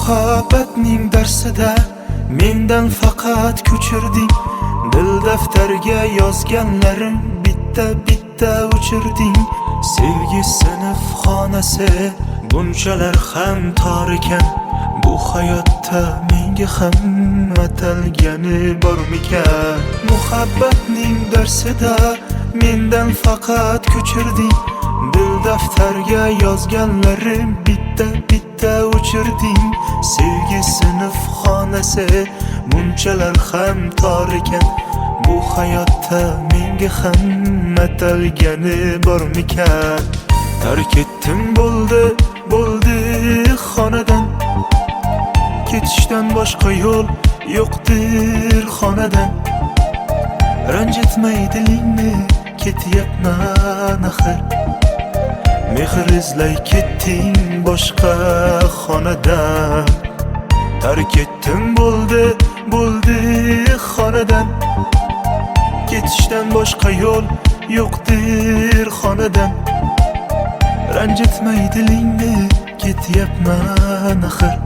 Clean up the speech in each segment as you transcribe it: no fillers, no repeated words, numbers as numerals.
Muhabbatning darsida mendan faqat ko'chirding. Dil daftarga yozganlarim bitta bitta o'chirding. Sevgi sinf xonasi bunchalar ham tor ekan. Bu hayotda menga ham atalgani bormikan? Muhabbatning darsida mendan faqat ko'chirding. Dil daftarga yozganlarim bitta bitta o'chirding. Sevgi sinf xonasi bunchalar ham tor ekan. Bu hayotda menga ham atalgani bormikan? Tark etdim bo'ldi xonadan. Ketishdan boshqa yo'l yo'qdir xonadan. Ranjitmay dilingni ketyapman axir. Mehr izlay ketding boshqa xonadan. Tark etdim bo'ldi xonadan. Ketishdan boshqa yo'l yo'qdir xonadan. Ranjitmay dilingni ketyapman axir.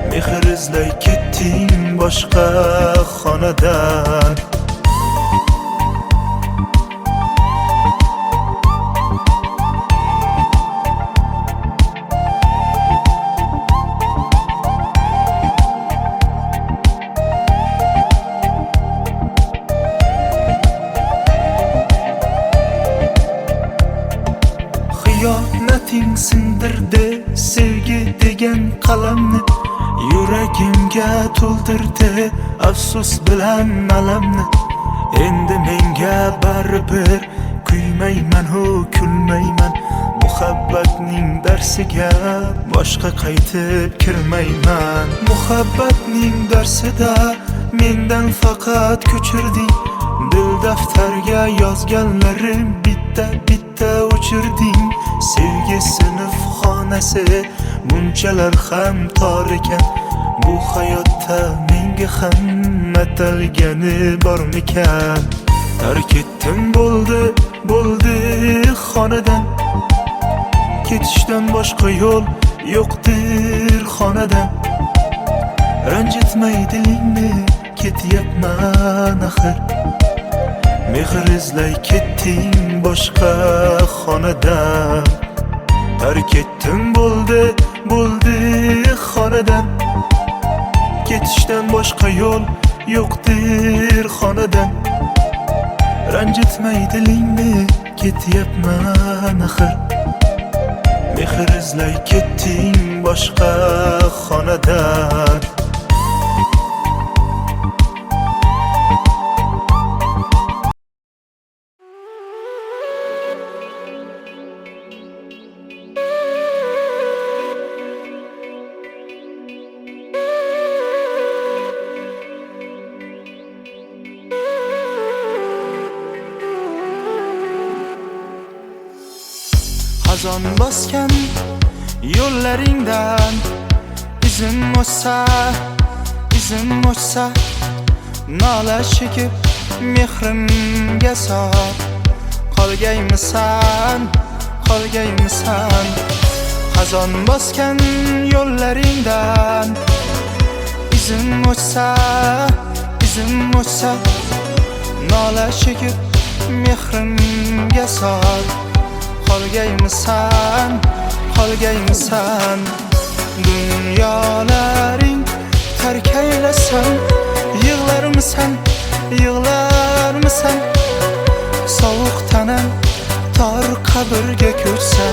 Mehr izlay ketding boshqa xonadan. Xiyonating sindirdi sevgi degan qalamni. Yuragimga to'ldirdi afsus bilan alamni. Endi menga baribir kuymayman u kulmayman. Muhabbatning darsiga boshqa qaytib kirmayman. Muhabbatning darsida mendan faqat ko'chirding. Dil daftarga yozganlarim bitta bitta o'chirding. Sevgi sinf xonasi bunchalar ham tor ekan. Bu hayotda menga ham atalgani bormikan? Tark etdim bo'ldi xonadan. Ketishdan boshqa yo'l yo'qdir xonadan. Ranjitmay dilingni ketyapman axir. Mehr izlay ketding boshqa xonadan. Tark etdim bo'ldi xonadan. Ketishdan boshqa yo'l yo'qdir xonadan. Ranjitmay dilingni ketyapman axir. Mehr izlay ketding boshqa xonadan. Xazon bosgan yo'llaringdan izim o'chsa nola chekib mehrimga sor. Qolgaymisan Xazon bosgan yo'llaringdan izim o'chsa nola chekib mehrimga sor. Qolgaymisan Dunyolaring tark aylasan. Yig'larmisan Sovuq tanam tor qabrga ko'chsa.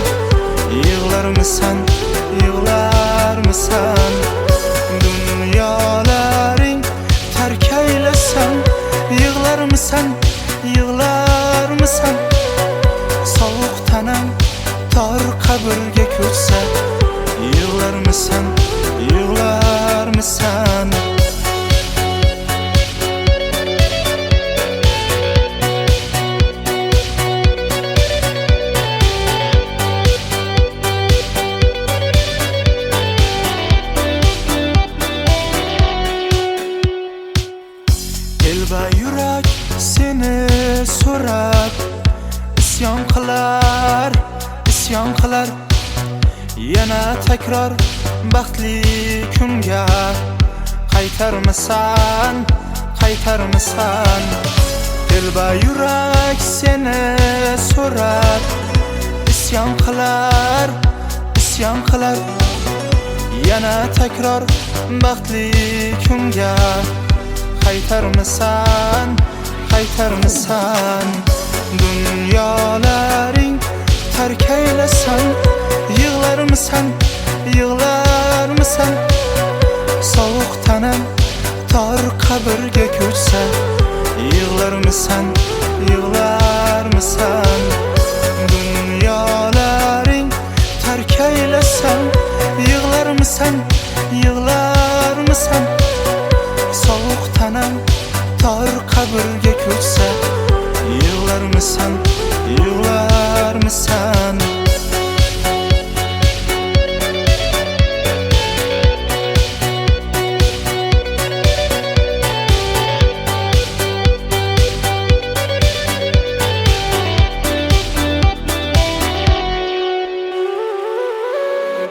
Yig'larmisan Dunyolaring tark aylasan. Yig'larmisan Sovuq tanam tor qabrga ko'chsa. Yig'larmisan Elba yurak seni so'rab isyon qilar. yana takror baxtli kunga qaytarmisan, qaytarmisan? Dilba yurak seni so'rar, isyon qilar, isyon qilar. Yana takror baxtli kunga qaytarmisan, qaytarmisan? Dunyolaring tark aylasan, yig'larmisan, yig'larmisan? Sovuq tanam tor qabrga ko'chsa, yig'larmisan, yig'larmisan? Dunyolaring tark aylasan, yig'larmisan, yig'larmisan? Sovuq tanam tor qabrga ko'chsa, yig'larmisan, yig'larmisan?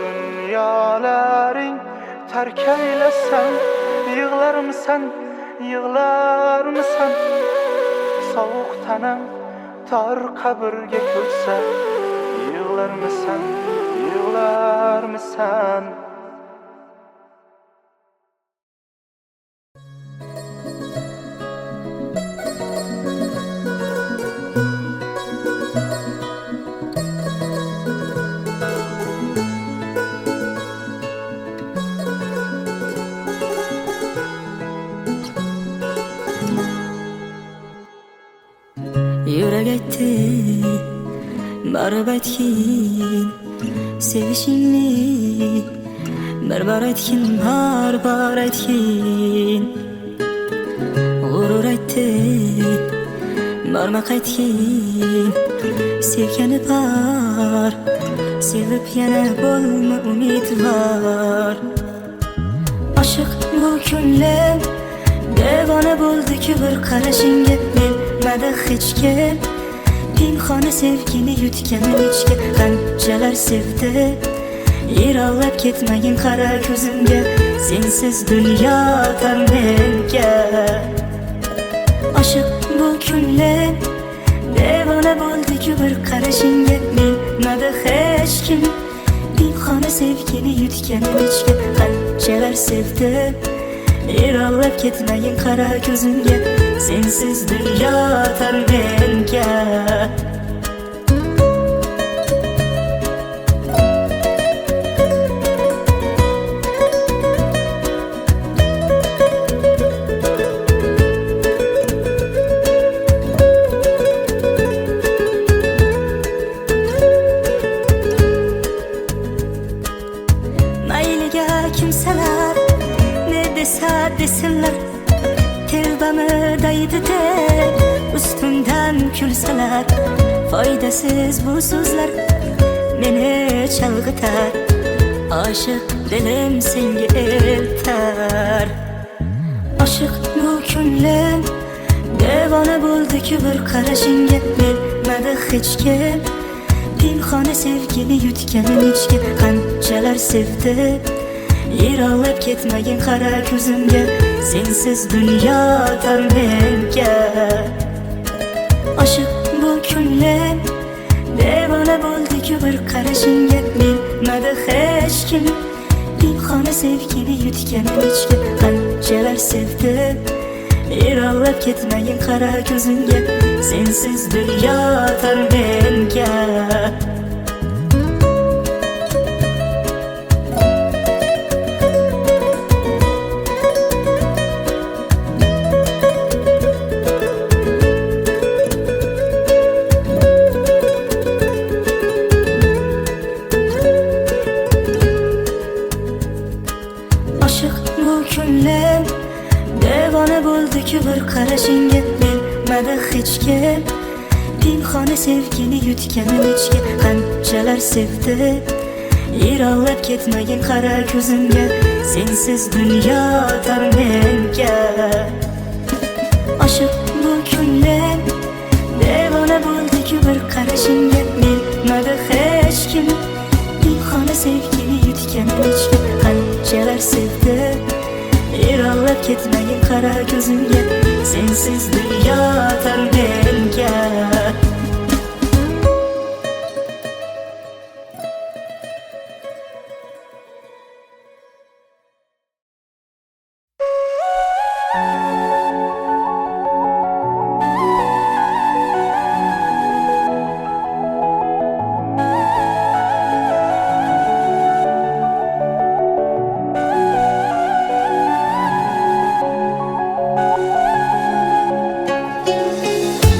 Dunyolaring tark aylasan, yig'larmisan, yig'larmisan? Sovuq tanam tor qabrga ko'chsa, yig'larmisan, yig'larmisan? Yürek etti, barab etkin, sevişinli, barbar etkin, barbar etkin. Gurur etti, barmak etkin, sevgeni var, sevip yana bolma umid var. Aşık bu kunlar, devona bo'ldi ki bir qarashingga bilmadi hech kim. Pinhona sevgini yutganim ichga, qanchalar sevdi. Yiroqlab ketmagin qara ko'zimga, sensiz dunyo tor menga. Aşık bu kunlar, devona bo'ldi ki bir qarashingga bilmadi hech kim. Pinhona sevgini yutganim ichga, qanchalar sevdi. Yiroqlab ketmagin qara ko'zimga, sensiz dunyo tor menga. Mayliga kimsalar desinler, tevbamı daydı de üstümden külseler. Faydasız bu sözler beni çalgıtar, aşık dilim seni elter. Aşık bu kunlar, devona bo'ldi ki bir qarashingga bilmadi hech kim. Pinhona sevgini yutganim ichga, qanchalar sevdi. Yiroqlab ketmagin qara ko'zimga, sensiz dunyo tor menga. Aşık bu kunlar, devona bo'ldi ki bir qarashingga bilmadi hech kim. Pinhona sevgini yutganim ichga, qanchalar sevdi. Yiroqlab ketmagin qara ko'zimga, sensiz dunyo tor menga. Aşık bu kunlar, devona bo'ldi ki bir qarashingga bilmadi hech kim. Pinhona sevgini yutganim ichga, qanchalar sevdi. Yiroqlab ketmagin qara ko'zimga, sensiz dunyo tor menga. Aşık bu kunlar, devona bo'ldi ki bir qarashingga bilmadi hech kim. Pinhona sevgini ketmagin qara ko'zimga, sensiz dunyo tar menga.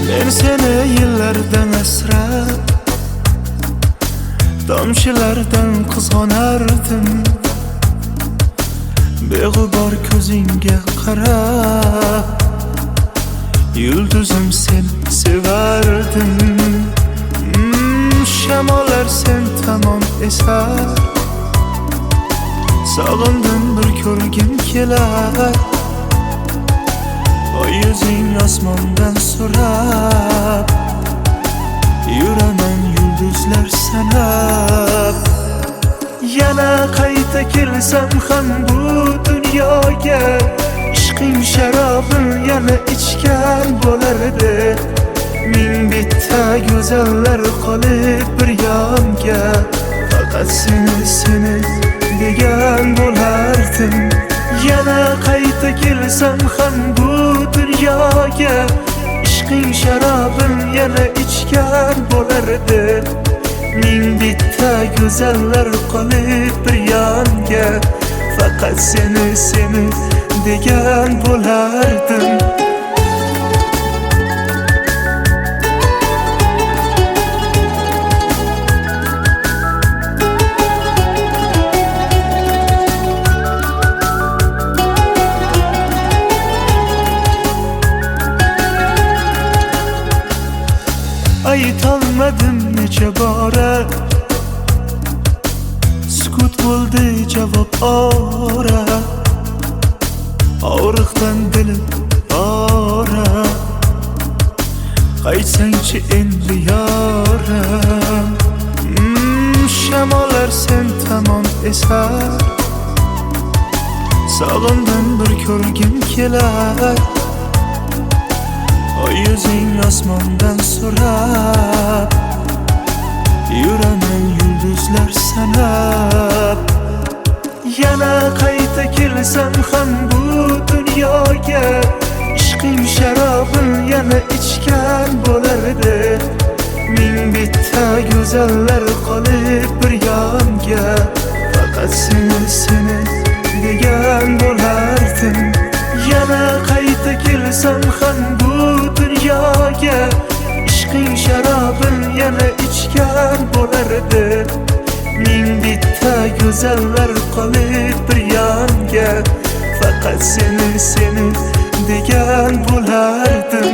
Men seni yillardan asrab, tomchilardan qizg'onardim. Beg'ubor ko'zingga qarab, yulduzim sen sevardim. Shamollar sen tomon esar, sog'indim bir ko'rgim kelar. O yuzing osmondan so'rab, yuraman yulduzlar sanab. Yana qayta kelsam ham bu dunyoga, ishqing sharobim yana ichgan bo'lardi. Ming bitta go'zallar qolib bir yonga, faqat seni degan bo'lardim. Yana qayta kelsam ham bu dunyoga, ishqing sharobim yana ichgan bo'lardi. Ming bitta go'zallar qolib bir yonga, faqat seni degan bo'lardim. Aytolmadim necha bora, sukut bo'ldi javob ora. Og'riqdan dilim ora, qaytsangchi endi yoram. Shamollar sen tomon esar, sog'indim bir ko'rgim kelar. O yuzing osmondan so'rab, yuraman yulduzlar sanab. Yana qayta kelsam ham bu dunyoga, ishqing sharobim yana ichgan bo'lardi. Ming bitta go'zallar qolib bir yonga, faqat seni degan bo'lardim. Yana qayta kelsam ham bu dunyoga, ishqing sharobim yana ichgan bo'lardi. Ming bitta go'zallar qolib bir yonga, faqat seni degan bo'lardim.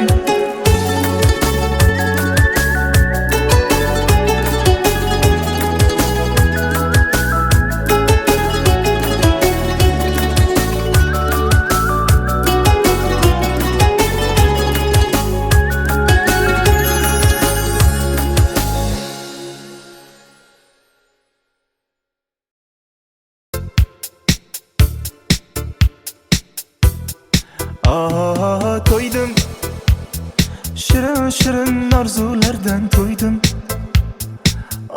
To'ydim, shirin shirin orzulardan to'ydim.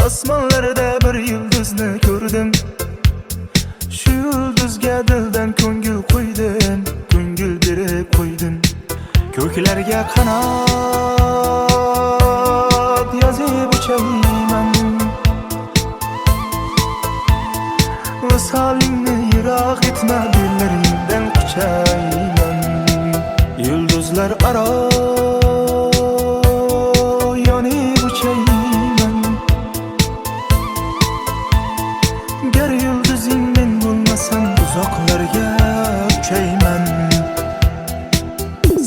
Osmonlarda bir yulduzni ko'rdim. Shu yulduzga dildan ko'ngil qo'ydim, ko'ngil berib qo'ydim. Ko'klarga qanot yozib uchayman, visolingni yiroq etma, dillaringdan quchayman. Yulduzlar aro yonib uchayman, gar yulduzing men bo'lmasam uzoqlarga uchayman.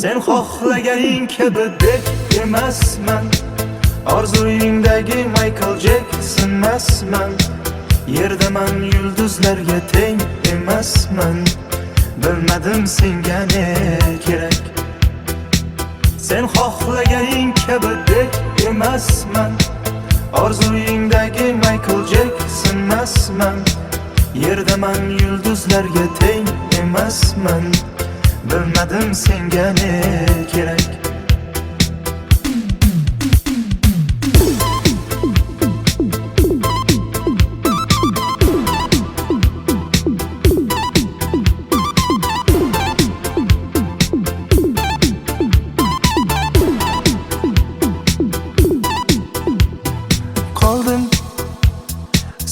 Sen xohlaganing kabi deb emasman, orzuyingdagi Michael Jackson emasman. Yerdaman yulduzlarga teng emasman, bilmadim senga ne kerak. Sen xohlaganing kabi deb emasman, orzuyingdagi Michael Jackson emasman. Yerdaman yulduzlarga teng emasman, bilmadim senga ne kerak. Qoldim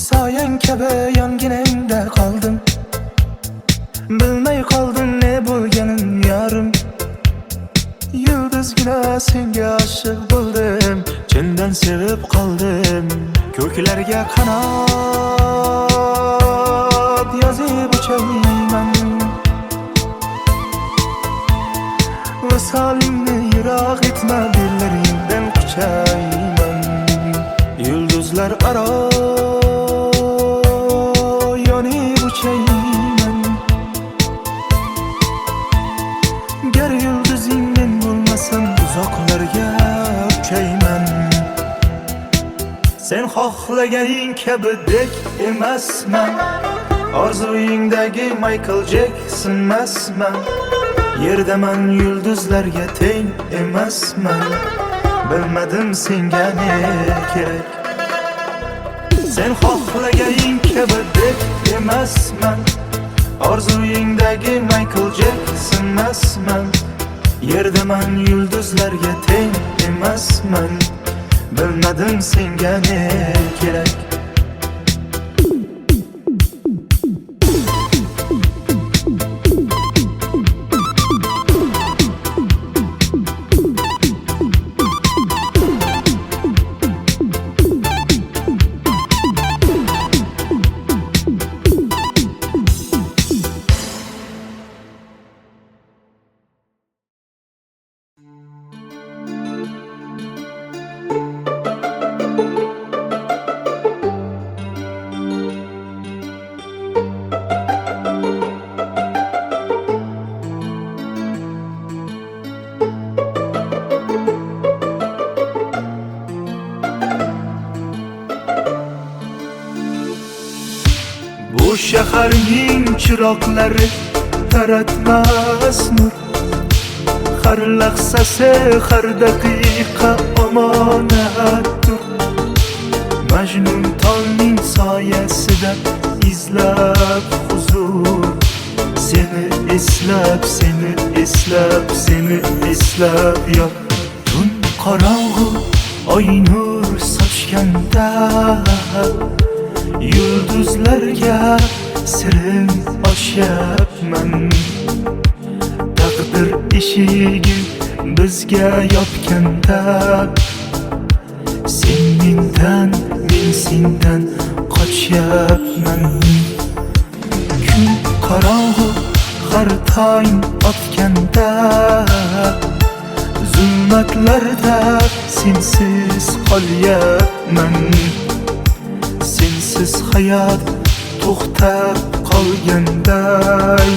soyang kabi yonginangda qoldim, bilmay qoldim ne bo'lganim yorim. Yulduzgina senga oshiq bo'ldim, chindan sevib qoldim. Ko'klarga qanot yozib uchayman, visolingni yiroq etma, dillaringdan quchayman. Yulduzlar aro yonib uchayman, gar yulduzing men bo'lmasam uzoqlarga uchayman. Sen xohlaganing kabidek emasman, orzuyingdagi Michael Jacksonmasman. Yerdaman yulduzlarga teng emasman, bilmadim senga ne kerak. Sen xohlaganing kabidek emasman, orzuyingdagi Michael Jacksonmasman. Yerdaman yulduzlarga teng emasman, bilmadim senga ne kerak. Bu shaharning chiroqlari taratmas nur, har lahzasi har daqiqa omonatdir. Majnun tolning soyasida izlab huzur, seni eslab, seni eslab, seni eslab yot. Tun qorong'u oy nur sochganda, yulduzlarga sirim ochyapman. Taqdir eshigi bizga yopganda, sen mendan, men sendan qochyapman. Kun qorong'u har tong otganda, zulmatlarda sensiz qolyapman. Sensiz hayot to'xtab qolganday,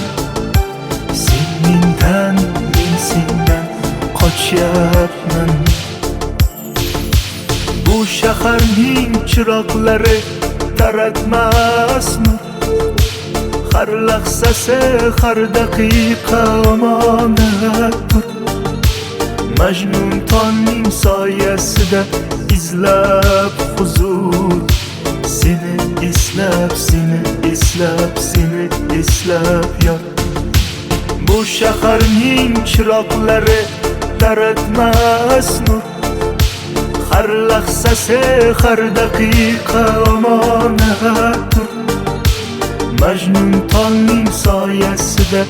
sen mendan, men sendan qochyapman. Bu shaharning chiroqlari taratmas nur, har lahzasi har daqiqa omonatdir. Majnun tolning soyasida izlab huzur, seni eslab, seni eslab, seni eslab yot. Bu shaharning chiroqlari taratmas nur, har lahzasi har daqiqa omonatdir. Majnun tolning soyasida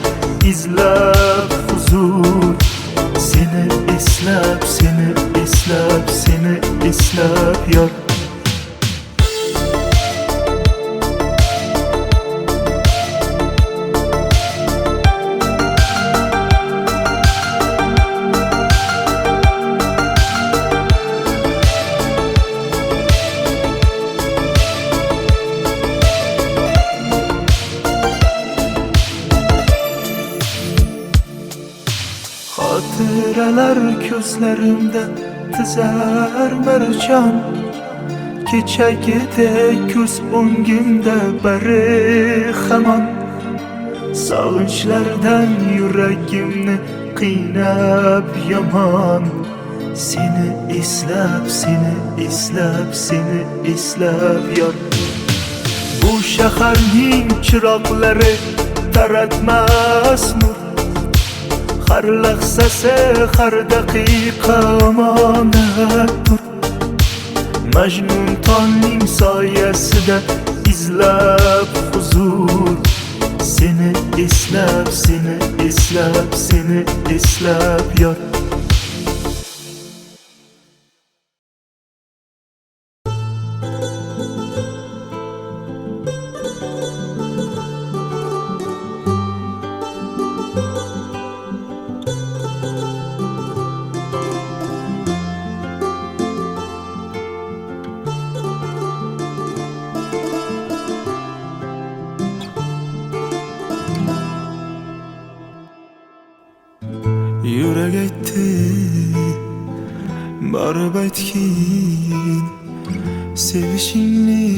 izlab huzur, seni eslab, seni eslab, seni eslab yot. Xotiralar ko'zlarimda tizar marjon, kechagidek ko'z o'ngimda bari hamon. Sog'inchlardan yuragimni qiynab yomon. Seni eslab, seni eslab, seni eslab yor. Bu shaharning chiroqlari taratmas nur. Har lahzasi, har daqiqa omonatdir. Majnun tongning soyasida izlab huzur. Seni eslab, seni eslab, seni eslab yor. Yurak aytdi, borib aytgin sevishingni.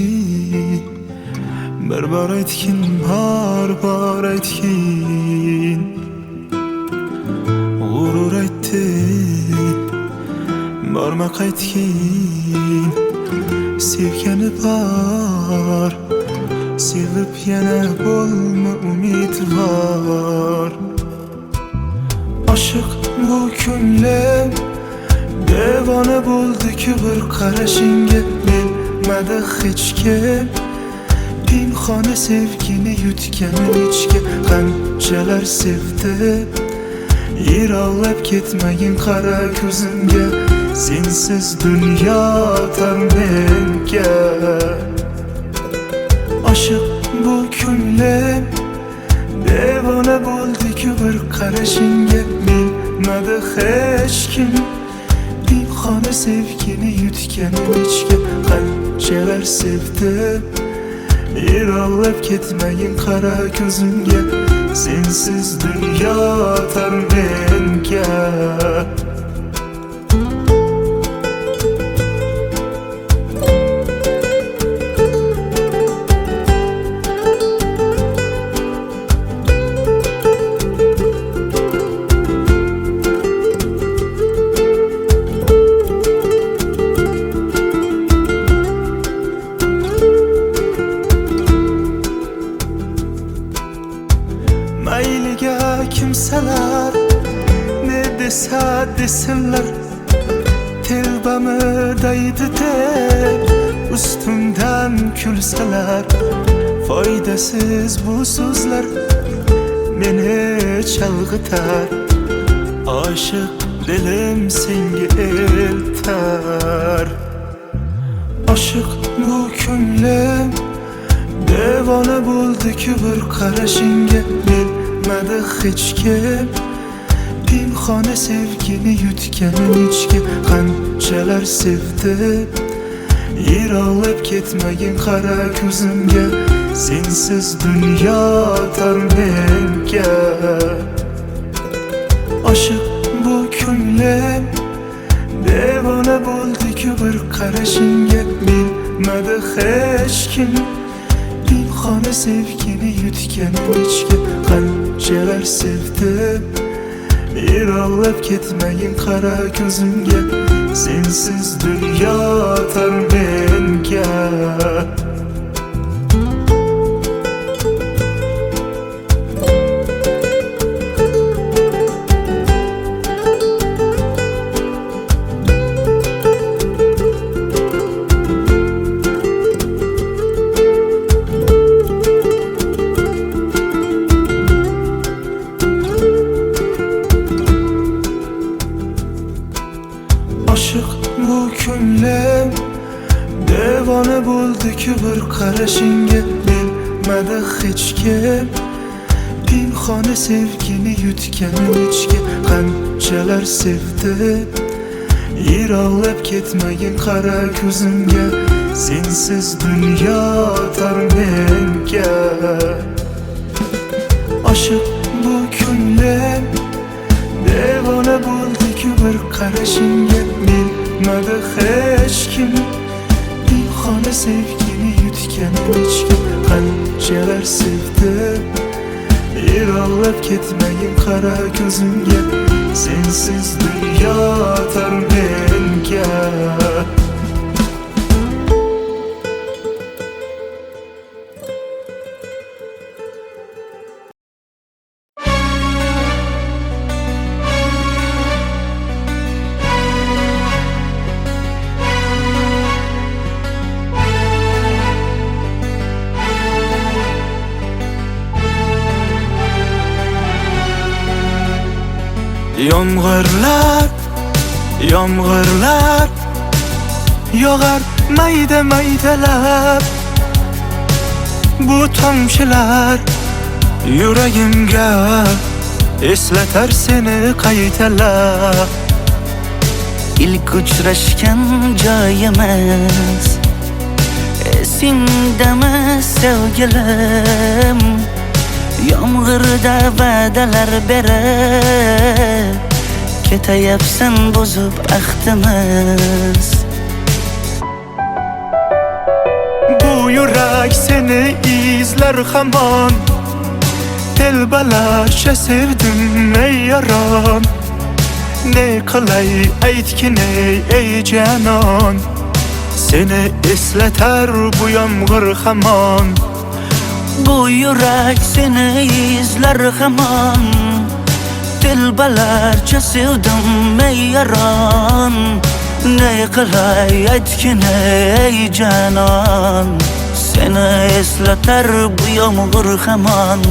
Bir bor aytgin, bor aytgin. G'urur aytdi, borma qaytgin. Sevgani bor, sevib yana bo'lma umidvor. Aşık bu ko'nglim devona bo'ldi-ku bir qarashingga. Bilmadi hech kim pinhona sevgini yutganim ichga. Qanchalar sevdi, yiroqlab ketmagin qara ko'zimga. Sensiz dunyo tor menga. Aşık bu ko'nglim devona bo'ldi-ku bir qarashingga. Bilmadi hech kim pinhona sevgini yutganim ichga. Qanchalar sevdi, yiroqlab ketmagin qara ko'zimga. Sensiz dunyo tor menga. Mayliga kimsalar ne desa desinlar, telbamı daydi deb ustimdan kulsalar. Foydasiz bu so'zlar meni chalg'itar. Oshiq dilim senga eltar. Oshiq bu ko'nglim devona bo'ldi-ku bir qarashingga. Bilmadi hech kim pinhona sevgini yutganim ichga. Qanchalar sevdi, yiroqlab ketmagin qara ko'zimga. Sensiz dunyo tor menga. Oshiq bu ko'nglim devona bo'ldi-ku bir qarashingga. Bilmadi hech kim pinhona sevgini yutganim ichga. Qanchalar sevdi, yiroqlab ketmagin qara ko'zimga. Sensiz dunyo tor menga. Aşık bu ko'nglim devona bo'ldi-ku bir qarashingga. Bilmadi hech kim pinhona sevgini yutganim ichga. Qanchalar sevdi, yiroqlab ketmagin qara ko'zimga. Sensiz dunyo tor menga. Aşık bu ko'nglim devona bo'ldi-ku bir qarashingga. Bilmadi hech kim pinhona sevgini yutganim ichga. Qanchalar sevdi, Yig'lab ketmagin qara ko'zimga, sensiz dunyo tar menga. Yomg'irlar, yomg'irlar yog'ar mayda maydalab. Bu tomchilar yuragimga eslatar seni qaytalab. İlk uchrashgan joyimiz esingdami sevgilim? Yomg'irda va'dalar berib ketayapsan buzib ahdimiz. Bu yurak seni izlar hamon, telbalarcha sevdim ey yaron. Ne qilay aytgin ey janon, seni eslatar bu yomg'ir hamon. Bu yurak seni izlar hamon, telbalarcha sevdim ey yaron. Ne qilay aytgin ey janon, seni eslatar bu yomg'ir hamon.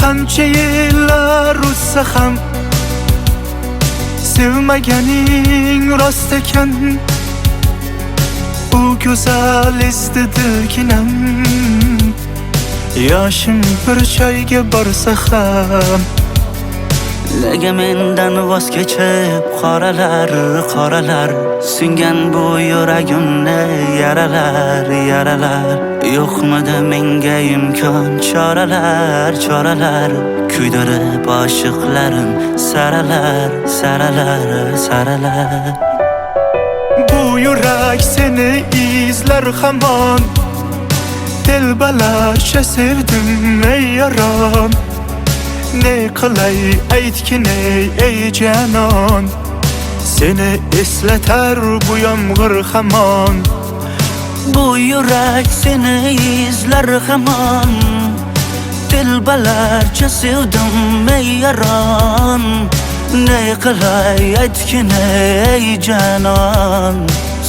Qancha yillar o'tsa ham sevmaganing rost ekan. U go'zal esdidiginam, yoshim bir joyga borsa ham. Nega mendan voz kechib qoralar, qoralar singan bu yuragimni yaralar, yaralar. Yo'qmidi menga imkon choralar, choralar kuydirib oshiqlarim saralar, saralar, saralar. Bu yurak seni izlar hamon, telbalarcha sevdim ey yaron. Ne qilay aytgin ey janon, seni eslatar bu yomg'ir hamon. Bu yurak seni izlar hamon, telbalarcha sevdim ey yaron. Ne qilay aytgin ey janon,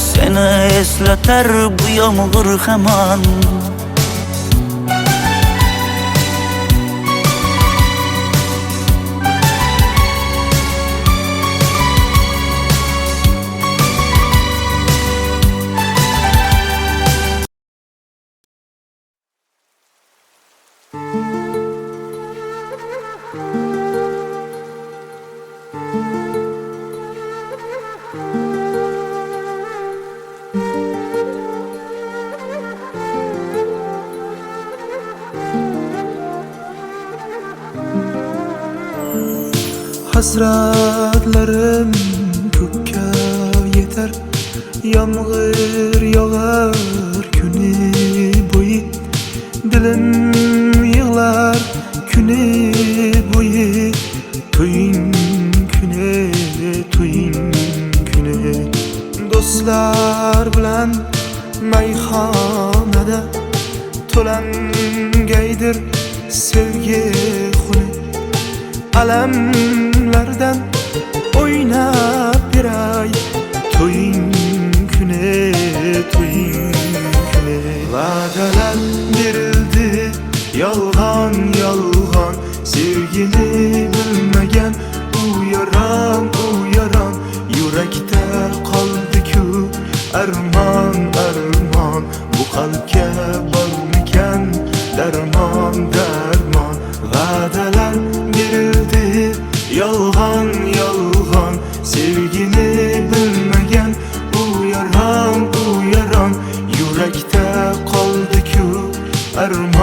seni eslatar bu yomg'ir hamon. Hasratlarim ko'kka yetar, yomg'ir yog'ar kuni bo'yi. Dilim yig'lar kuni bo'yi, to'ying kuni, to'ying kuni. Do'stlar bilan mayxonada to'langaydir sevgi xuni. Alamlardan o'ynab beray, to'ying kuni, to'ying kuni. Va'dalar berildi yolg'on, yolg'on, sevgini bilmagan u yaron, u yaron. Yurakda qoldi-ku armon, armon, bu qalbga bormikan darmon, darmon. Va'dalar berildi yolg'on, yolg'on, sevgini bilmagan u yaron, u yaron. Yurakda qoldi-ku armon.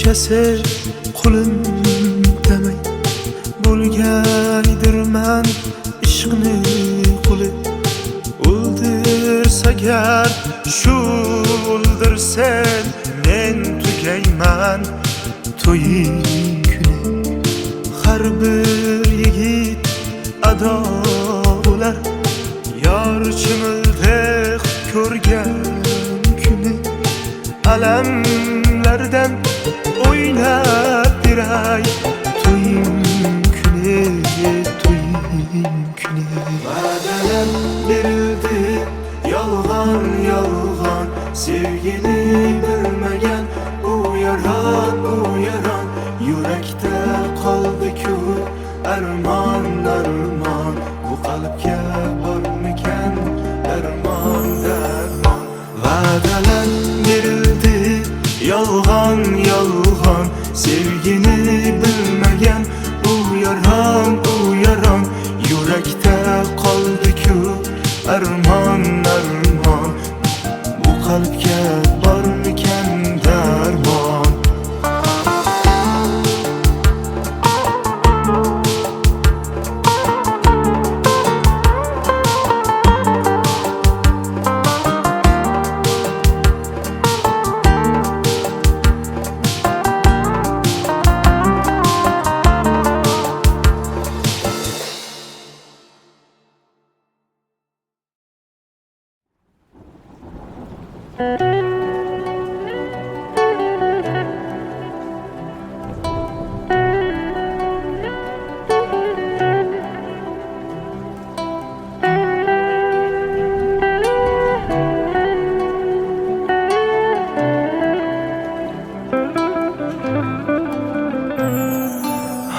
kechasi qulim demay bo'lgaydirman ishqni quli o'ldirsagar shu o'ldirsen men tugayman to'ying kuni har bir yigit ado bo'lar yor chimildek ko'rgan kuni alamlardan o'ynab beray to'ying kuni to'ying kuni va'dalar berildi yolg'on yolg'on sevgini bilmagan u yaron yurakda qoldi-ku armon armon bu qalbga bormikan darmon darmon va'dalar berildi yolg'on yolg'on sevgini bilmagan u yaron yurakda qoldi-ku armon armon bu qalbga bormikan darmon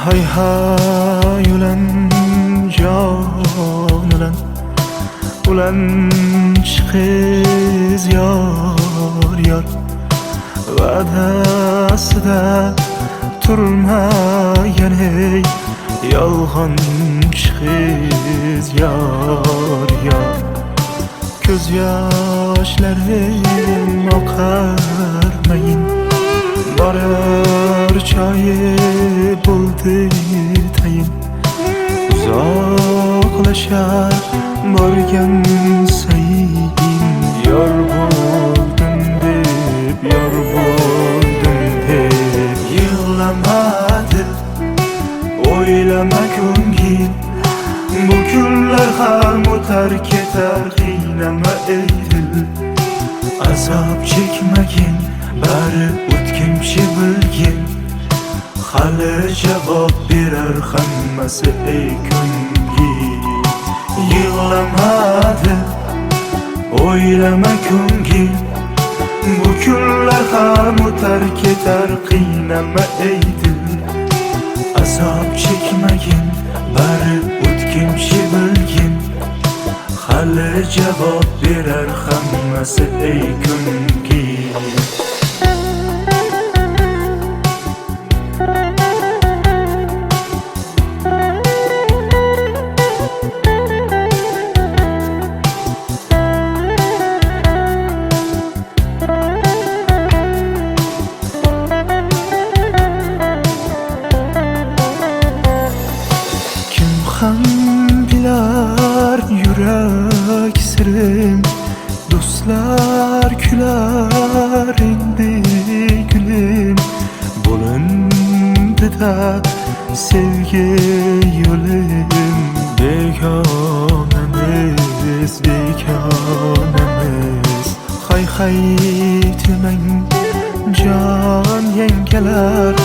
hay hay ulan chiqiz yor yor va'dasida turmagan ey yolg'on chiqiz yor yor ko'z yoshlarim oqarmayin borar choyi bo'ldi tayin uzoqlashar borgan sayin yor bo'ldim deb yig'lamadi o'ylama ko'ngil bu kunlar ham o'tar ketar qiynama ey dil azob chekmagin bari o'tkinchi bilgin hali javob berar hammasi ey ko'ngil yig'lamadi o'ylama ko'ngil bu kunlar ham o'tar ketar qiynama ey dil azob chekmagin bari o'tkinchi bilgin hali javob berar hammasi ey ko'ngil yurak sirim do'stlar kular endi gulim bo'lindi-da sevgi yo'lim begonamiz hay hay demang jon yangalar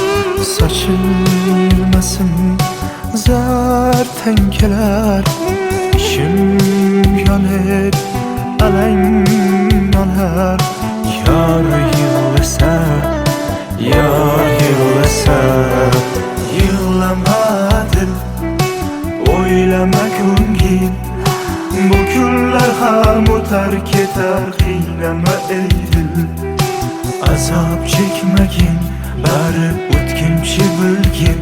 sochilmasin zar tangalar ishim yonib alang olar yor yig'lasa yig'lama dil o'ylama ko'ngil bu kunlar ham o'tar ketar qiynama ey dil azob chekmagin bari o'tkinchi bilgin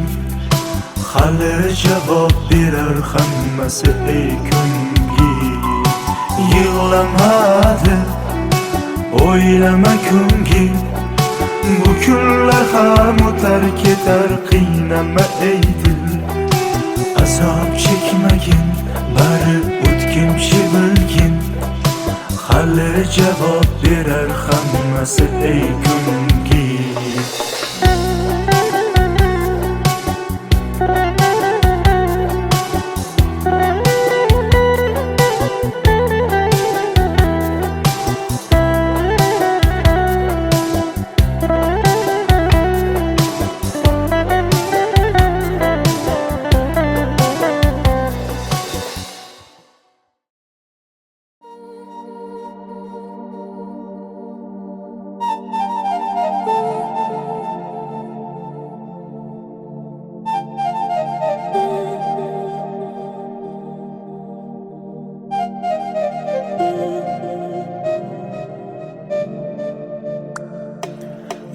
hali javob berar hammasi ey ko'ngil yig'lamadi o'ylama ko'ngil Bu kunlar ham o'tar ketar, qiynama ey dil. Azob chekmagin, bari o'tkinchi bilgin. Hali javob berar hammasi ey kungi.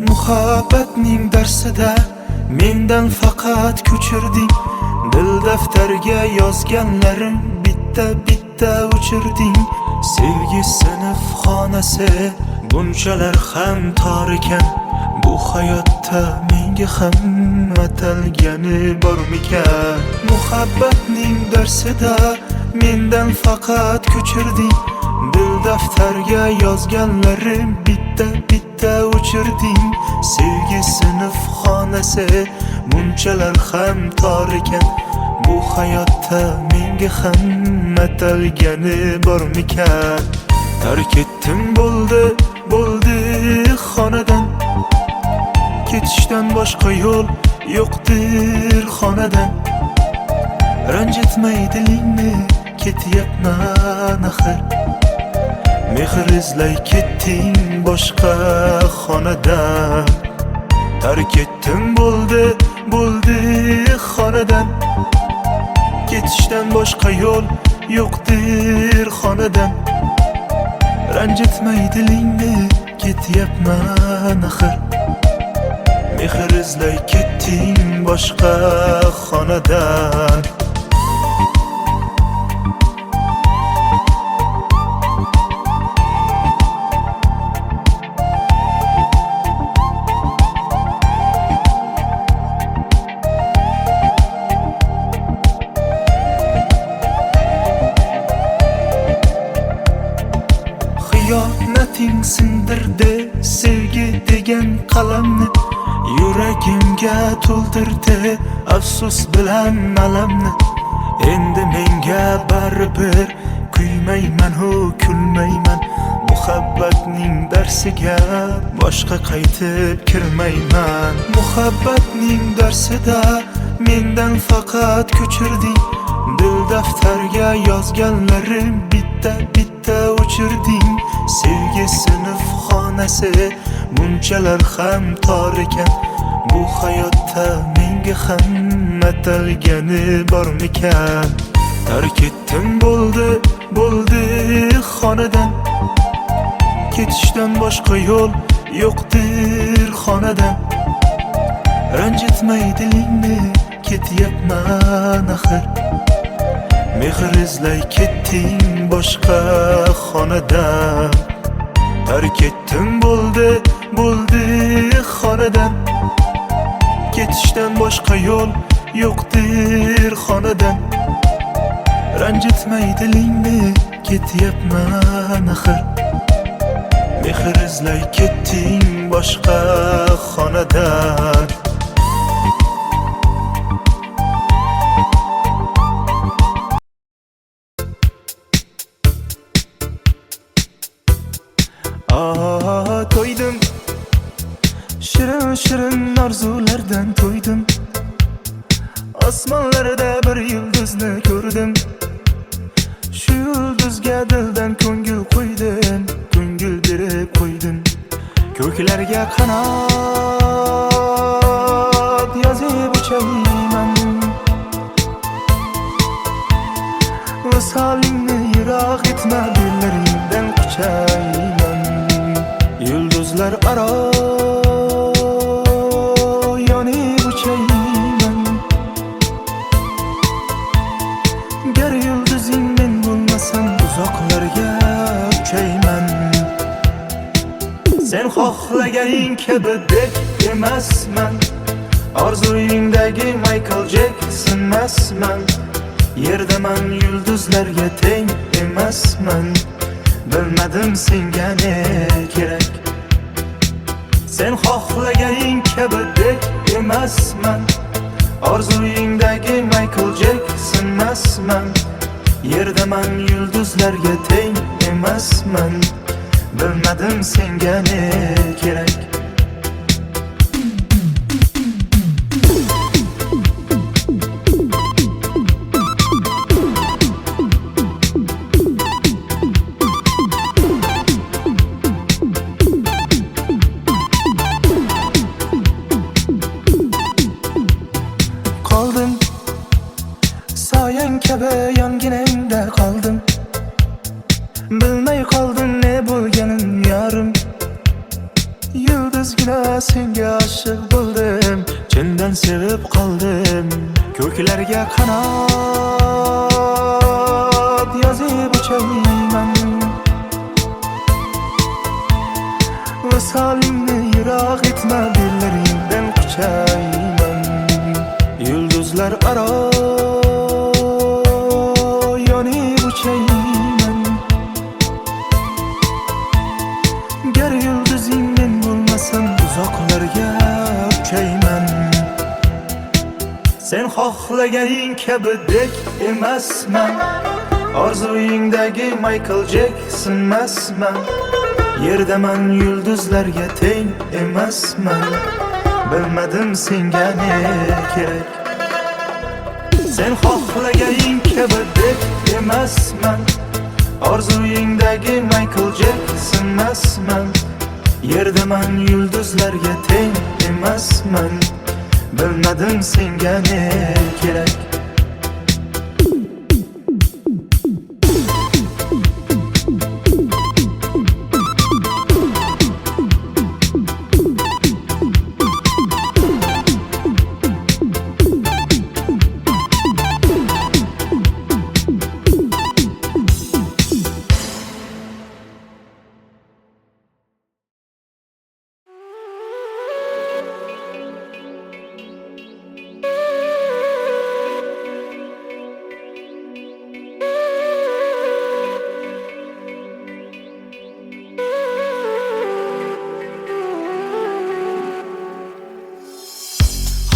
Muhabbatning darsida mendan faqat ko'chirding. Dil daftarga yozganlarim bitta o'chirding. Sevgi sinf xonasi bunchalar ham tor ekan. Bu hayotda menga ham atalgani bormikan? Muhabbatning darsida mendan faqat ko'chirding. Dil daftarga yozganlarim bitta o'chirding. Sevgi sinf xonasi bunchalar ham tor ekan. Bu hayotda menga ham atalgani bormikan? Tark etdim bo'ldi xonadan. Ketishdan boshqa yo'l yo'qdir xonadan. Ranjitmay dilingni, ketyapman axir. Mehr izlay ketding boshqa xonadan. Tark etdim bo'ldi xonadan. Ketishdan boshqa yo'l yo'qdir xonadan. Ranjitmay dilingni, ketyapman axir. Mehr izlay ketding boshqa xonadan. Xiyonating sindirdi sevgi degan qalamni. Yuragimga to'ldirdi afsus bilan alamni. Endi menga baribir kuymayman u kulmayman. Muhabbatning darsiga boshqa qaytib kirmayman. Muhabbatning darsida mendan faqat ko'chirding. Dil daftarga yozganlarim bitta o'chirding. Sevgi sinf xonasi bunchalar ham tor ekan. Bu hayotda menga ham atalgani bormikan? Tark etdim bo'ldi xonadan. Ketishdan boshqa yo'l yo'qdir xonadan. Ranjitmay dilingni, ketyapman axir. Mehr izlay ketding boshqa xonadan. Tark etdim bo'ldi xonadan. Ketishdan boshqa yo'l yo'qdir xonadan. Ranjitmay dilingni, ketyapman axir. Mehr izlay ketding boshqa xonadan. To'ydim, shirin orzulardan to'ydim. Osmonlarda bir yulduzni ko'rdim. Shu yulduzga dildan ko'ngil qo'ydim, ko'ngil berib qo'ydim. Ko'klarga qanot yozib uchayman. Visolingni yiroq etma, dillaringdan quchayman. Yulduzlar aro yonib uchayman. Gar yulduzing men bo'lmasam uzoqlarga uchayman. Sen xohlaganing kabi deb emasman, orzuyingdagi Michael Jacksonmasman. Yerdaman, yulduzlarga teng emasman. Bilmadim senga ne kerak. Sen xohlaganing kabi deb emasman, orzuyingdagi Michael Jacksonmasman. Yerdaman, yulduzlarga teng emasman. Bilmadim senga ne kerak. Qoldim soyang kabi yonginangda qoldim. Bilmay qoldim ne bo'lganim yorim. Yulduzgina senga oshiq bo'ldim, chindan sevib qoldim. Ko'klarga qanot yozib uchayman, visolingni yiroq etma, dillaringdan quchayman. Yulduzlar aro yonib uchayman. Gar yulduzing men bo'lmasam, uzoqlarga uchayman. Sen xohlaganing kabi dek emasman, orzuyingdagi Michael Jacksonmasman. Yerdaman, yulduzlarga teng emasman. Bilmadim senga ne kerak. Sen xohlaganing kabi deb emasman, orzuyingdagi Michael Jacksonmasman. Yerdaman, yulduzlarga teng emasman. Bilmadim senga ne kerak.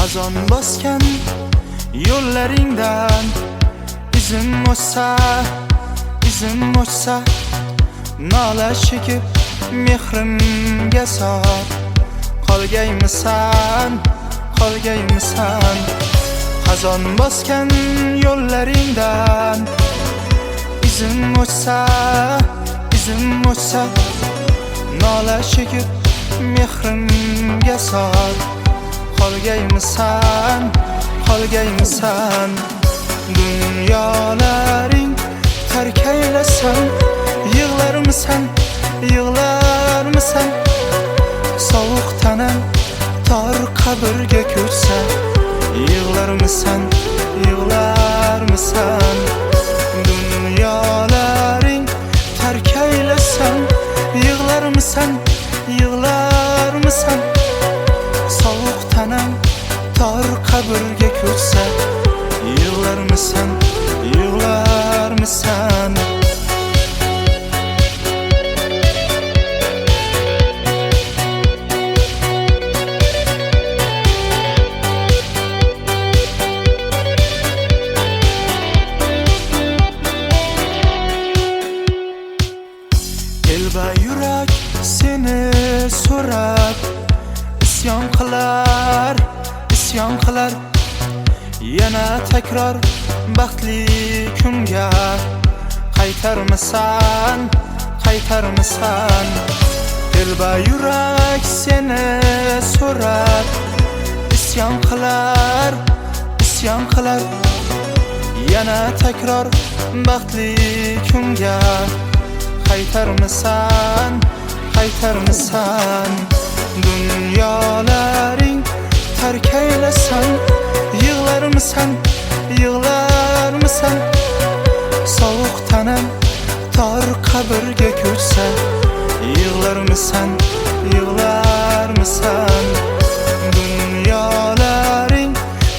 Xazon bosgan yo'llaringdan izim o'chsa, nola chekib mehrimga sor. Qolgaymisan. Xazon bosgan yo'llaringdan izim o'chsa, nola chekib mehrimga sor. Qolgaymisan. Dunyolaring tark aylasan, yig'larmisan? Sovuq tanam tor qabrga ko'chsa, yig'larmisan? Dunyolaring tark aylasan, yig'larmisan? Sovuq tanam tor qabrga ko'chsa, yig'larmisan? Telba yurak seni so'rab isyon qilar. Yana takror baxtli kunga qaytarmisan? Telba yurak seni so'rab isyon qilar. Yana takror baxtli kunga qaytarmisan? Dunyolaring tark aylasan, yig'larmisan? Sovuq tanam tor qabrga ko'chsa, yig'larmisan? yig'larmisan? Dunyolaring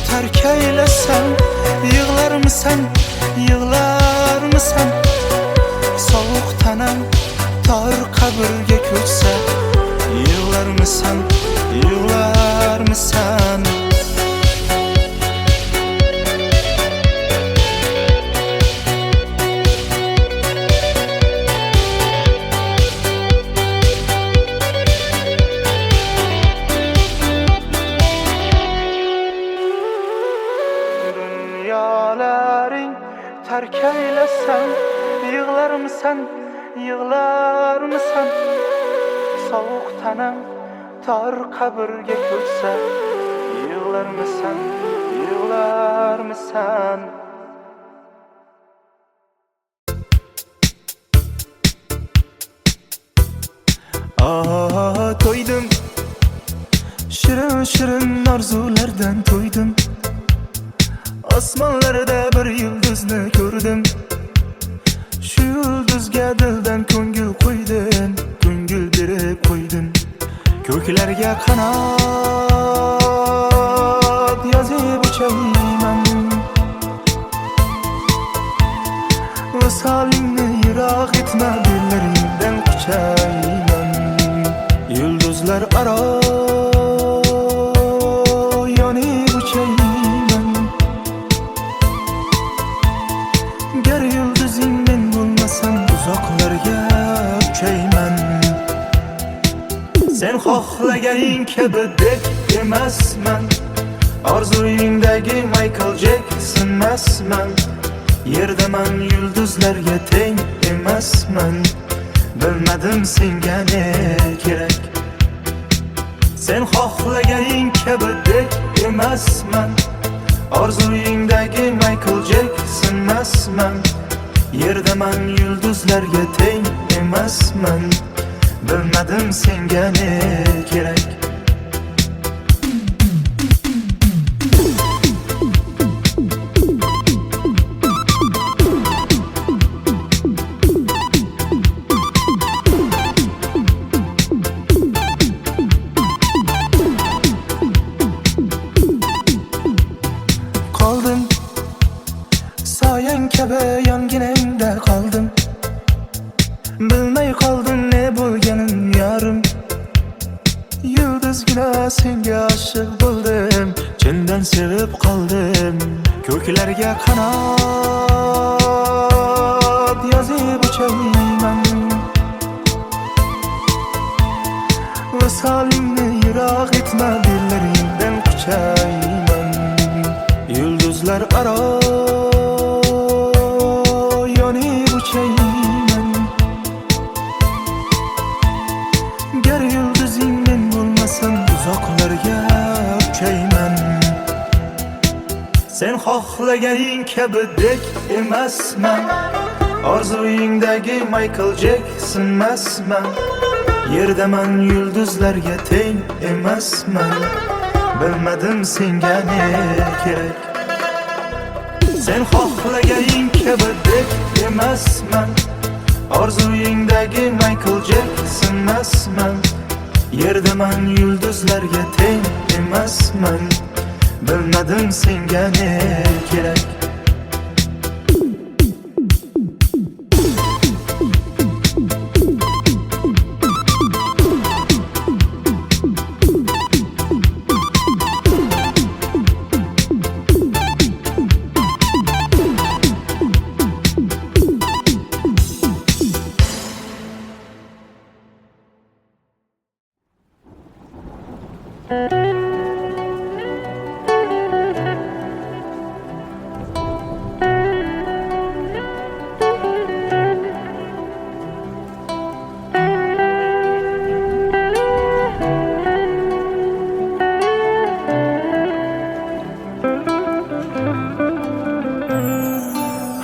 tark aylasam yig'larmisan, yig'larmisan? Sovuq tanam tor qabrga ko'chsa yig'larmisan, yig'larmisan? Dunyolaring tark aylasam yig'larmisan, yig'larmisan? Sovuq tanam tor qabrga ko'chsa yig'larmisan, yig'larmisan? To'ydim, shirin shirin orzulardan to'ydim. Osmonlarda bir yulduzni ko'rdim. Shu yulduzga dildan ko'ngil qo'ydim, ko'ngil berib qo'ydim. Ko'klarga qanot yozib uchayman, visolingni yiroq etma, bellaringdan quchayman. Yulduzlar aro yonib uchayman, gar yulduzing men bo'lmasam uzoqlarga uchayman. Sen xohlaganing kabi deb emasman, orzuyingdagi Michael Jackson emasman. Yerdaman yulduzlarga teng emasman, bilmadim senga ne kerak. Sen xohlaganing kabi deb emasman, orzuyingdagi Michael Jackson emasman. Yerdaman yulduzlarga teng emasman, bilmadim senga ne kerak. Qoldim soyang kabi yonginangda qoldim, bilmay qoldim ne bo'lganin yorim. Yulduzgina senga oshiq bo'ldim, chindan sevib qoldim. Ko'klarga qanot yozib uchayman, visolingni yiroq etma, bellaringdan quchayman. Yulduzlar aro yonib uchayman, gar yulduzing men bo'lmasam uzoqlarga uchayman. Sen xohlaganing kabi dek emasman, orzuyingdagi Michael Jackson emasman. Yerdaman yulduzlarga teng emasman, bilmadim senga ne kerak. Sen xohlaganing kabi deb emasman, orzuyingdagi Michael Jackson emasman. Yerdaman yulduzlarga teng emasman, bilmadim senga ne kerak.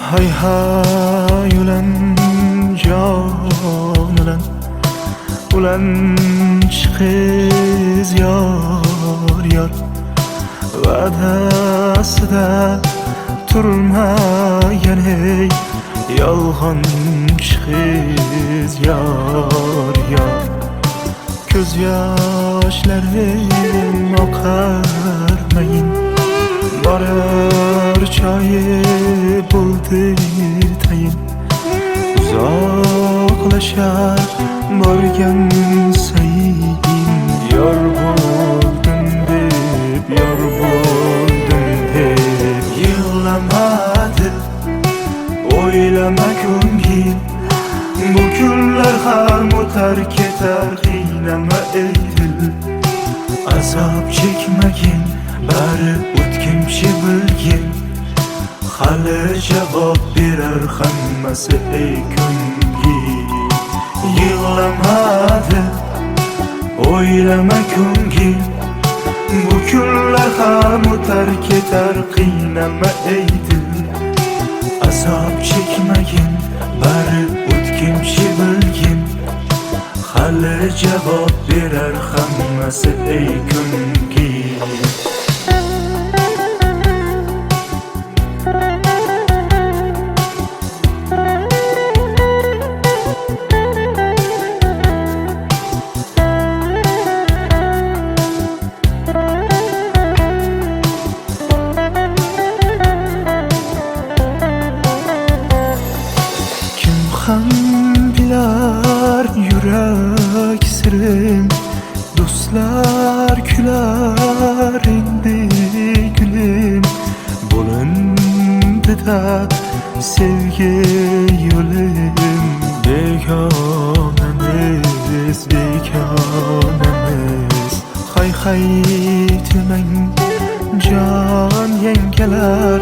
Hay hay ulan jon ulan chiqiz yor yor, va'dasida turmagan ey yolg'on chiqiz yor yor. ko'z yoshlarim oqarmayin borar choyi bo'ldir tayin uzoqlashar borgan sayin yor bo'ldim deb yor bo'ldim deb yig'lamadi o'ylama ko'ngil bu kunlar ham o'tar ketar qiynama ey dil azob chekmagin bari o'tkinchi bilgin hali javob berar hammasi ey ko'ngil yig'lamadi o'ylama ko'ngil bu kunlar ham o'tar ketar qiynama ey dil azob chekmagin bari o'tkinchi bilgin hali javob berar hammasi ey ko'ngil ham bilar yurak sirim do'stlar kular endi gulim bo'lindi-da sevgi yo'lim begonamiz begonamiz hay hay demang jon yengalar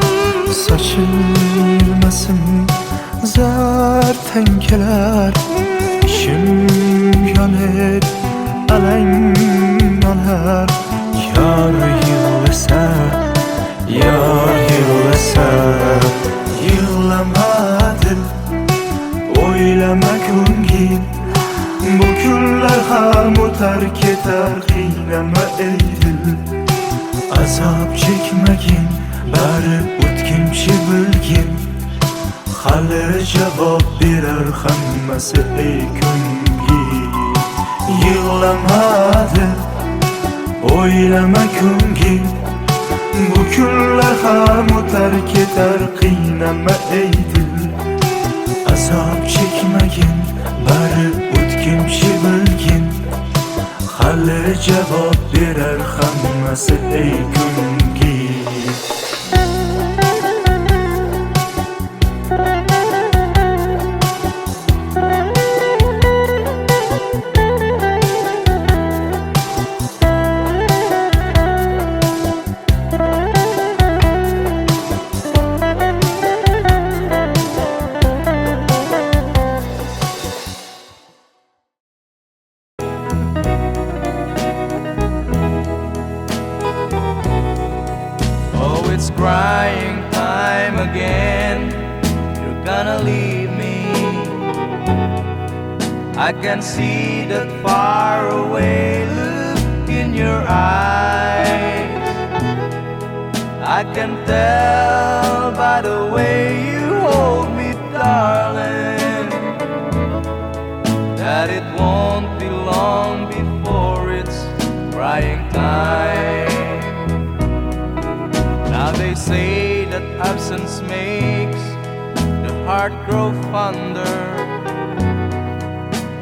sochilmasin zar tankalar ishim yonib alang olar yor yig'lasa yig'lamadi o'ylama ko'ngil bu kunlar ham o'tar ketar qiynama ey dil azob chekmagin bari o'tkinchi bilgin hali javob berar hammasi ey ko'ngil yig'lamadi o'ylama ko'ngil bu kunlar ham o'tar ketar qiynama ey dil azob chekmagin bari o'tkinchi bilgin hali javob berar hammasi ey ko'ngil It's crying time again. You're gonna leave me. I can see that far away look in your eyes. I can tell by the way you hold me, darling, that it won't be long before it's crying time. Now they say that absence makes the heart grow fonder,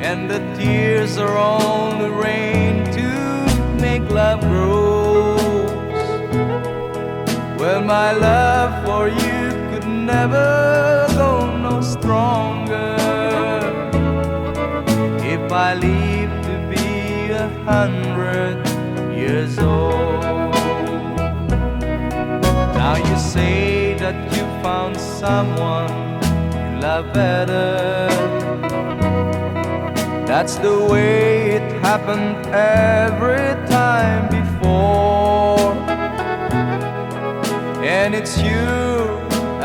and the tears are only rain to make love grows. Well, my love for you could never go no stronger if I live to be 100 years old. Now you say that you found someone you love better. That's the way it happened every time before. And it's you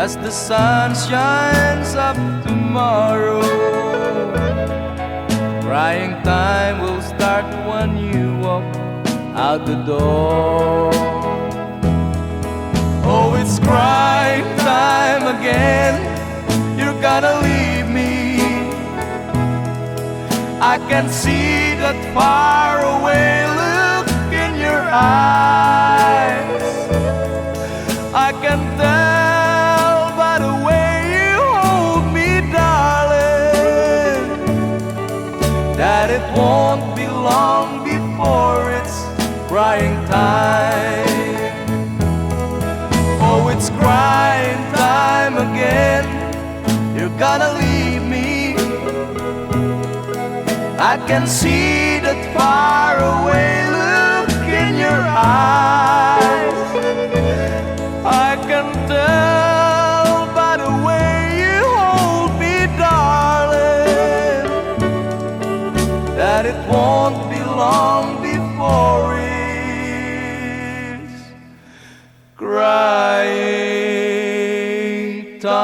as the sun shines up tomorrow. Crying time will start when you walk out the door. Oh, it's crying time again. You're gonna leave me. I can see that faraway look in your eyes. I can tell by the way you hold me, darling, that it won't be long before it's crying time. Oh, it's crying time again. You're gonna leave me. I can see that faraway look in your eyes. I can tell by the way you hold me, darling, that it won't be long before it's crying time.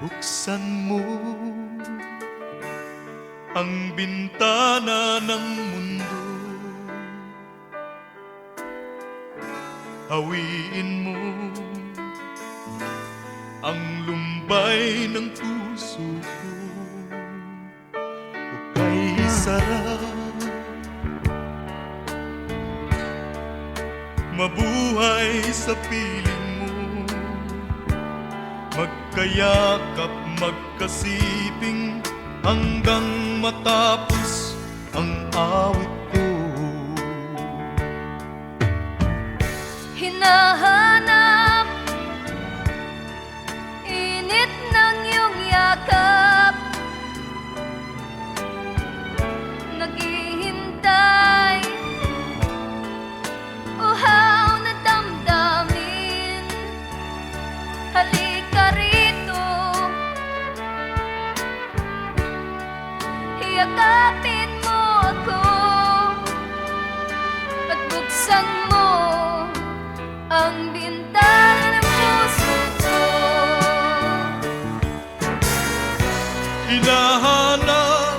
Buksan mo ang bintana ng mundo, hawiin mo ang lumbay ng puso ko. Hukay sarap, mabuhay sa piling mo, magkayakap, magkasiping hanggang matapos ang awit ko. Hinahanap init ng iyong yakap, naghihintay uhaw na damdamin. Halika rito, yakapin mo ako at buksan mo ang bintana ng puso ko. Hinahanap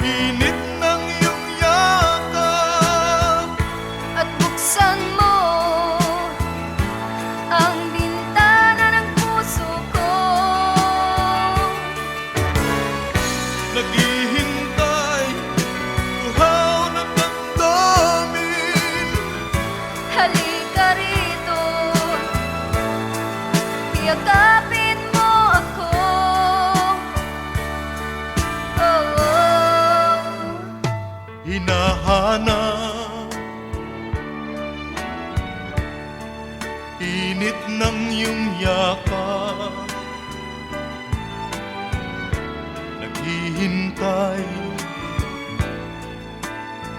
init ng iyong yakap At buksan mo ang bintana ng puso ko. naghihintay, uhaw na damdamin. Halika rito, yakapin mo ako. Oh, oh. Hinahanap init ng iyong yakap, naghihintay,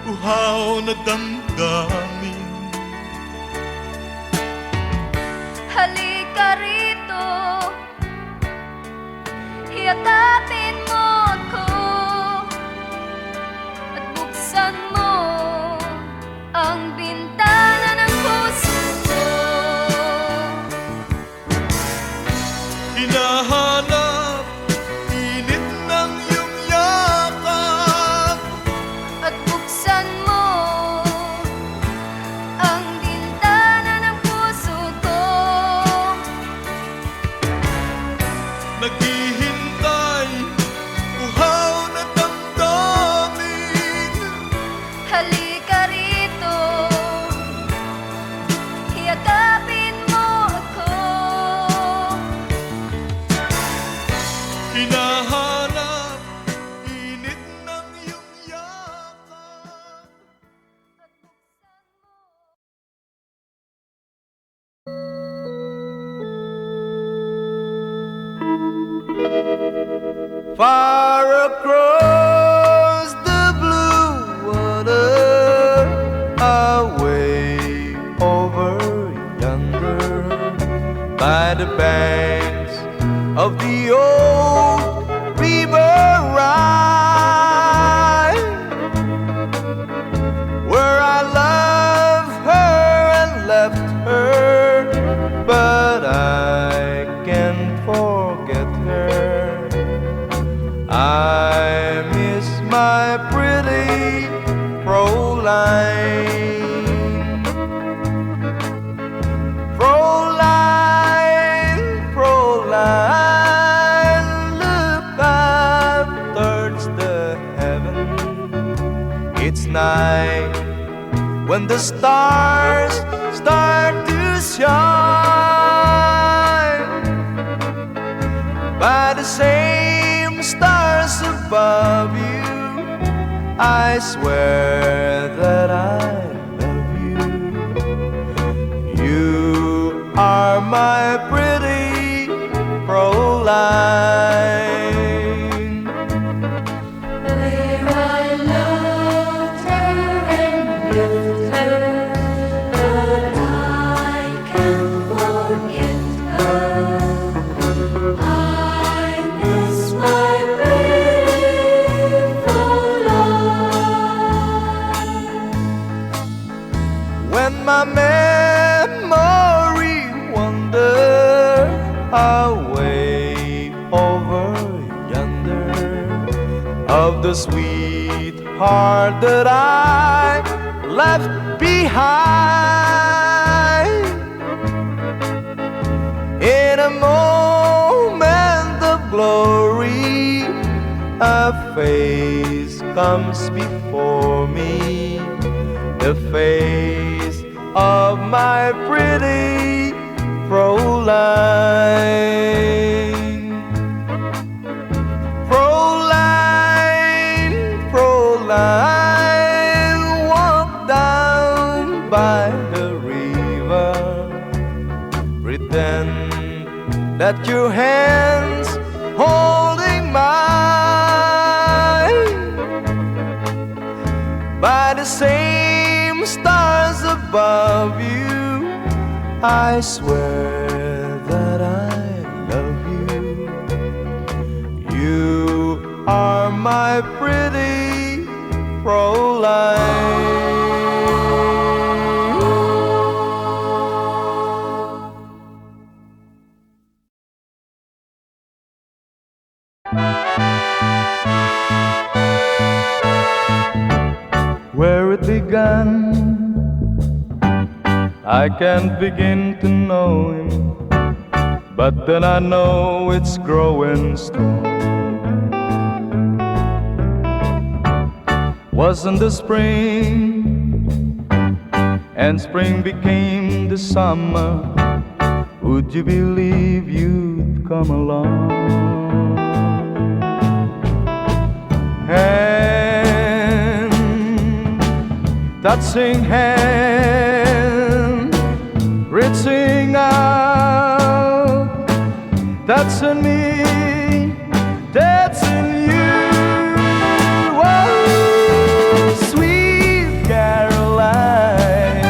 uhaw na damdamin. Halika rito, yakapin mo ako at buksan mo ang bintana ng puso ko. Hinahanap init ng iyong yakap, At buksan mo ang bintana ng puso ko. naghihintay, uhaw na damdamin. Halika rito, yakapin mo ako. Hinahanap init ng iyong yakap. Far across the blue water, away over yonder, by the banks of the old river Rhine, where I love her and left her, but I can't forget her. I miss my pretty night when the stars start to shine, by the same stars above you, I swear that I love you. You are my pretty Fräulein. Where I loved her and lived her, but I can't forget her. I miss my beautiful life. When my memory wanders away over yonder, of the sweetheart that I left behind, in a moment of glory, a face comes before me, the face of my pretty Fräulein. Fräulein, Fräulein, walk down by the river, pretend that your hands holding mine, by the same stars above you, I swear that I love you. You are my pretty Fräulein. Where it began, I can't begin to know him, but then I know it's growing strong. Wasn't the spring, and spring became the summer, would you believe you'd come along? Hand, touching hand, reaching out, touching me, touching you. Oh, sweet Caroline,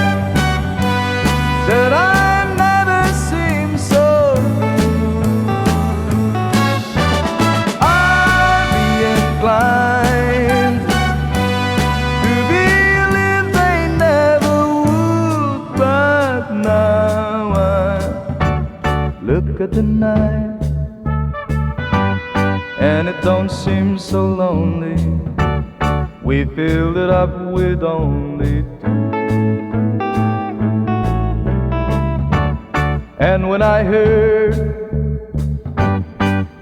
that I've never seen so good. I'd be inclined to believe they never would, but now I look at the night and it don't seem so lonely. We filled it up with only two. And when I heard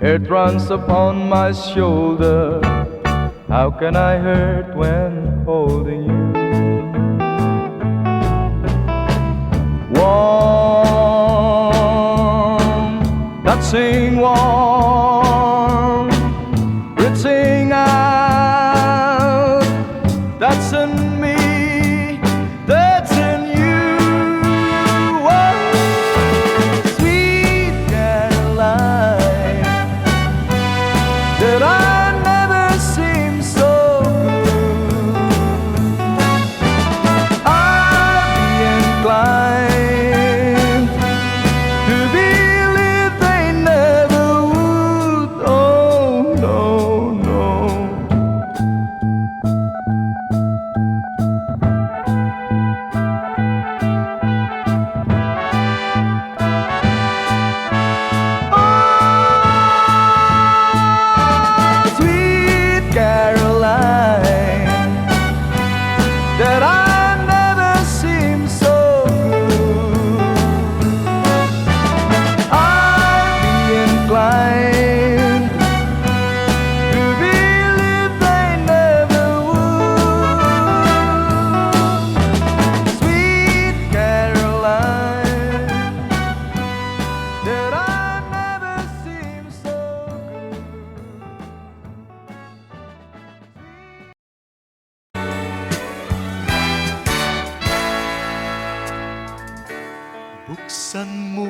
it runs upon my shoulder, how can I hurt when holding you? Warm, touching warm, reaching out, touching me, touching you. Oh, sweet Caroline, that I never seem so good. I'd be inclined to believe they never would. Buksan mo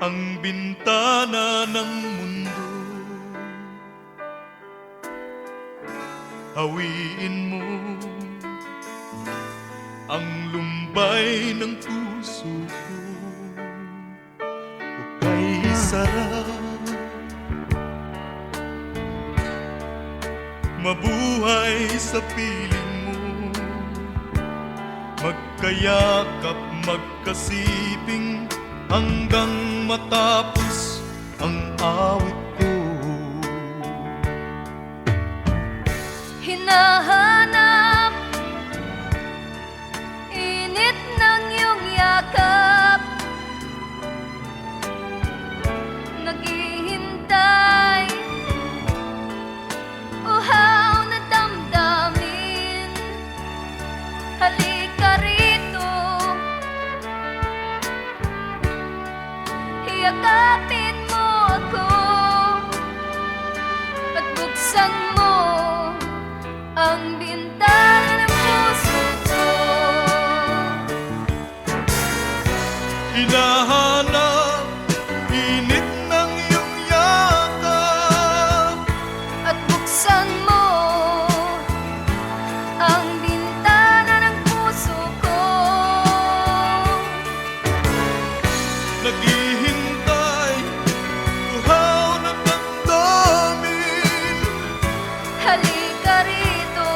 ang bintana ng mundo, hawiin mo ang lumbay ng puso ko. Hukay sarap, mabuhay sa piling mo, magkayakap, magkasiping hanggang matapos ang awit ko. Hinahanap init ng iyong yakap, naghihintay uhaw na damdamin. Halika rito, yakapin mo ako at buksan mo ang bintana ng puso ko. Hinahanap init ng iyong yakap At buksan mo ang bintana ng puso ko. naghihintay, uhaw na damdamin. Halika rito,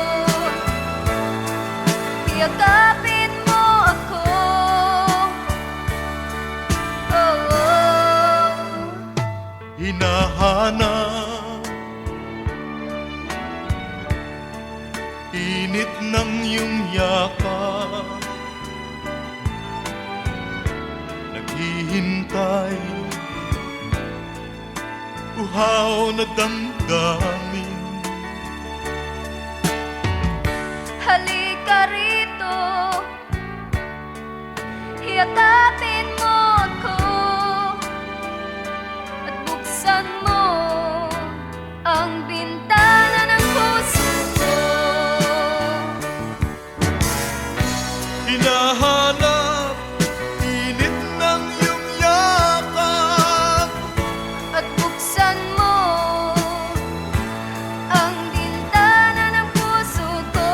yakapin mo ako. Oh, oh. Hinahanap init ng iyong yakap, naghihintay, uhaw na damdamin. Halika rito, yakapin mo ako at buksan mo ang bintana ng puso ko. Hinahanap init ng iyong yakap, At buksan mo ang bintana ng puso ko.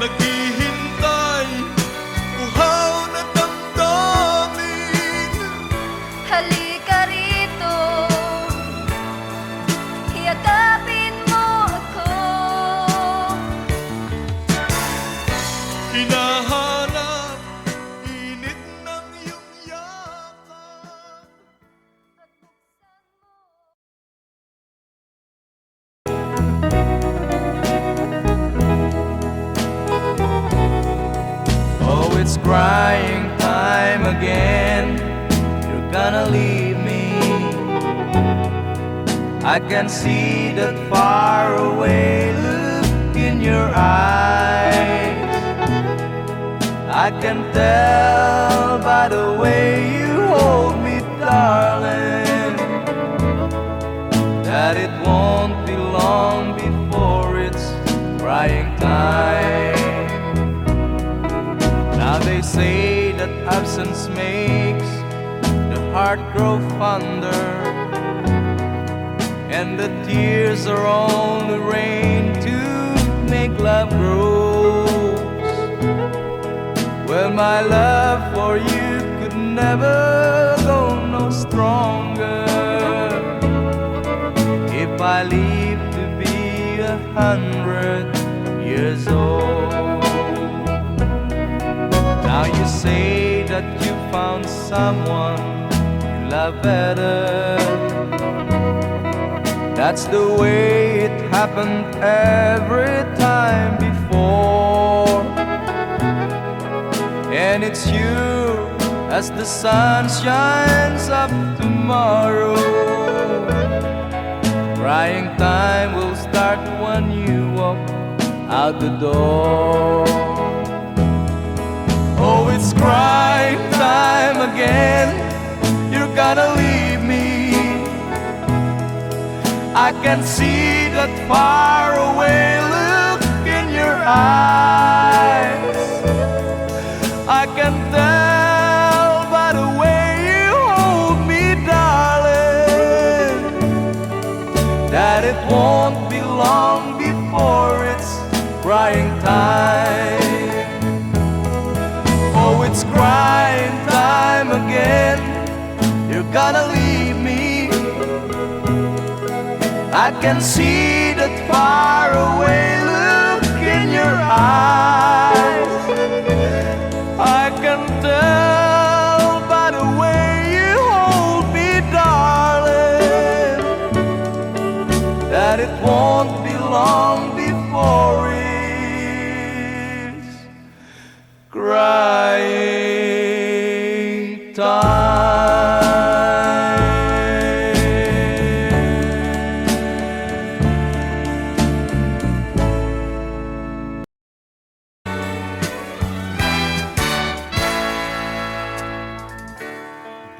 naghihintay, uhaw na damdamin. Halika rito, yakapin mo ako. Hinahanap init ng iyong yakap. Oh, it's crying time again. You're gonna leave me. I can see that far away look in your eyes. I can tell by the way you hold me, darling, that it won't be long before it's crying time. Now they say that absence makes the heart grow fonder, and the tears are only rain to make love grows. Well, my love for you could never go no stronger if I live to be 100 years old. Now you say that you found someone you love better. That's the way it happened every time before. And it's you as the sun shines up tomorrow. Crying time will start when you walk out the door. Oh, it's crying time again. You're gonna leave me. I can see that far away look in your eyes. crying time. Oh, it's crying time again. You're gonna leave me. I can see that faraway look in your eyes. I can tell by the way you hold me, darling, that it won't be long before it's crying time.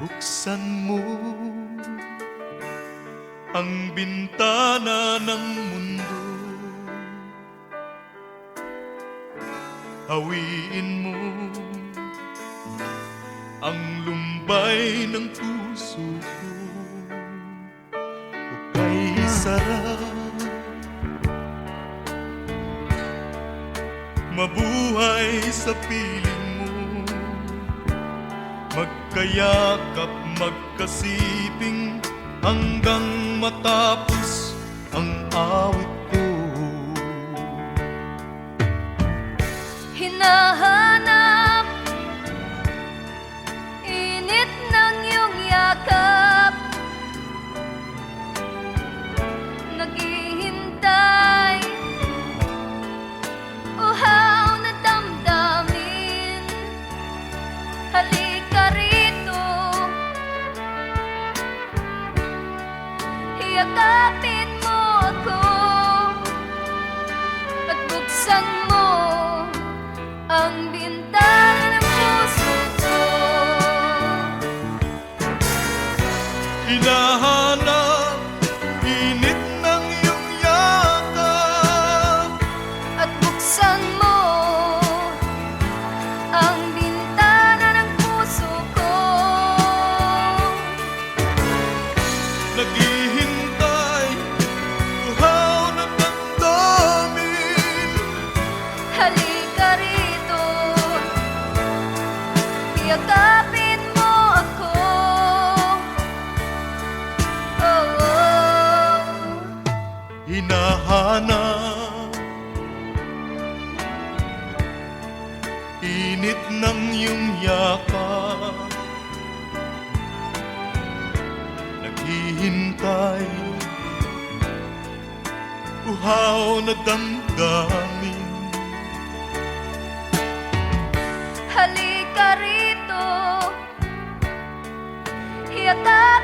Buksan mo ang bintana ng mundo, hawiin mo ang lumbay ng puso ko. Hukay sarap, mabuhay sa piling mo, magkayakap, magkasiping hanggang matapos ang awit ko. Hinahanap init ng iyong yakap, naghihintay uhaw na damdamin. Halika rito, yakapin mo ako at buksan mo ang bintana ng puso ko. Hinahanap init ng iyong yakap, At buksan mo ang bintana ng puso ko. naghihintay, uhaw na damdamin. Halika rito, yakapin mo ako. Oh, oh. Hinahanap init ng iyong yakap, naghihintay, uhaw na damdamin. Halika rito, yakapin